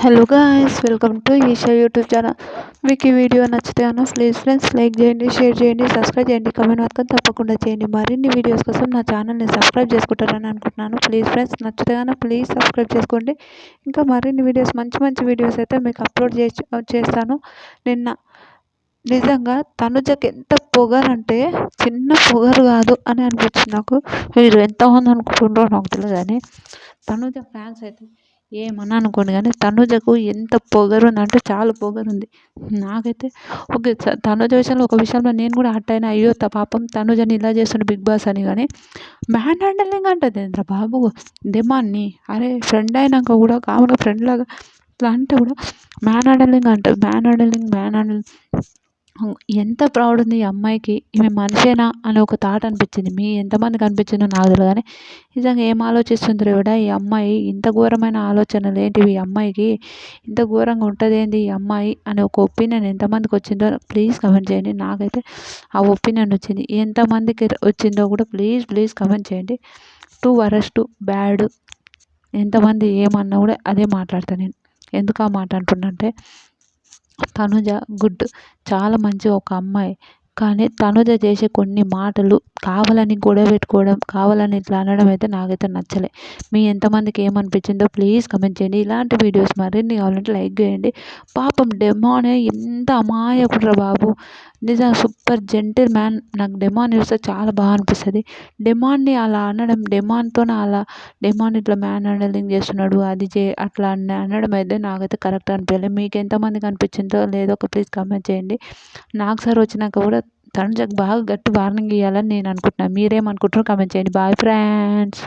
Hello guys, welcome to Eesha YouTube channel. మీకు ఈ video నచ్చితే ప్లీజ్ ఫ్రెండ్స్ లైక్ చేయండి, షేర్ చేయండి, సబ్స్క్రైబ్ చేయండి, కామెంట్ మాత్రం తప్పకుండా చేయండి. మరిన్ని వీడియోస్ కోసం నా ఛానల్ని సబ్స్క్రైబ్ చేసుకుంటారని అనుకుంటున్నాను. ప్లీజ్ ఫ్రెండ్స్ నచ్చితే ప్లీజ్ సబ్స్క్రైబ్ చేసుకోండి. ఇంకా మరిన్ని వీడియోస్ మంచి మంచి వీడియోస్ అయితే మీకు అప్లోడ్ చేస్తాను. నిన్న నిజంగా తనుజకి ఎంత పొగరంటే చిన్న పొగరు కాదు అని అనిపించింది నాకు. మీరు ఎంతమంది అనుకుంటుండ్రో నాకు తెలియదు కానీ తనుజ ఫ్యాన్స్ అయితే ఏమన్నా అనుకోండి కానీ తనుజకు ఎంత పొగరు ఉందంటే చాలా పొగరు ఉంది. నాకైతే ఓకే, తనుజ విషయంలో ఒక విషయంలో నేను కూడా హర్ట్ అయినా, అయ్యో పాపం తనుజని ఇలా చేస్తుండే బిగ్ బాస్ అని. కానీ మ్యాన్ హ్యాండలింగ్ అంటది ఏంద్రా బాబు డిమాండ్ని. అరే ఫ్రెండ్ అయినాక కూడా కామన్గా ఫ్రెండ్ లాగా ఇట్లా అంటే కూడా మ్యాన్ హ్యాండలింగ్ అంటారు. మ్యాన్ హ్యాండలింగ్ ఎంత ప్రౌడ్ ఉంది ఈ అమ్మాయికి. ఈమె మనిషేనా అని ఒక థాట్ అనిపించింది. మీ ఎంతమందికి అనిపించిందో నాకు తెలియదు కానీ నిజంగా ఏం ఆలోచిస్తుందో కూడా ఈ అమ్మాయి. ఇంత ఘోరమైన ఆలోచనలు ఏంటివి ఈ అమ్మాయికి, ఇంత ఘోరంగా ఉంటుంది ఏంది ఈ అమ్మాయి అనే ఒక ఒపీనియన్ ఎంతమందికి వచ్చిందో ప్లీజ్ కమెంట్ చేయండి. నాకైతే ఆ ఒపీనియన్ వచ్చింది. ఎంతమందికి వచ్చిందో కూడా ప్లీజ్ కమెంట్ చేయండి. టూ వరస్ట్ బ్యాడ్ ఎంతమంది ఏమన్నా కూడా అదే మాట్లాడతాను నేను. ఎందుకు ఆ మాట అంటున్నంటే తనుజ గుడ్, చాలా మంచి ఒక అమ్మాయి. కానీ తనుజ చేసే కొన్ని మాటలు కావాలని గొడవ పెట్టుకోవడం, కావాలని ఇట్లా అనడం అయితే నాకైతే నచ్చలే. మీ ఎంతమందికి ఏమనిపించిందో ప్లీజ్ కమెంట్ చేయండి. ఇలాంటి వీడియోస్ మరిన్ని కావాలంటే లైక్ చేయండి. పాపం డెమానే ఎంత అమాయకుడురా బాబు, నిజంగా సూపర్ జెంటిల్ మ్యాన్. నాకు డెమాన్ చూస్తే చాలా బాగా అనిపిస్తుంది. డెమాన్ని అలా అనడం, డెమాన్ ఇట్లా మ్యాన్ హ్యాండలింగ్ చేస్తున్నాడు అది అట్లా అనడం అయితే నాకైతే కరెక్ట్ అనిపించలేదు. మీకు ఎంతమందికి అనిపించిందో లేదో ఒక ప్లీజ్ కమెంట్ చేయండి. నాకు సార్ వచ్చినాక కూడా తనుజకు బాగా గట్టి వార్నింగ్ ఇవ్వాలని నేను అనుకుంటున్నాను. మీరేమనుకుంటారో కమెంట్ చేయండి. Bye friends.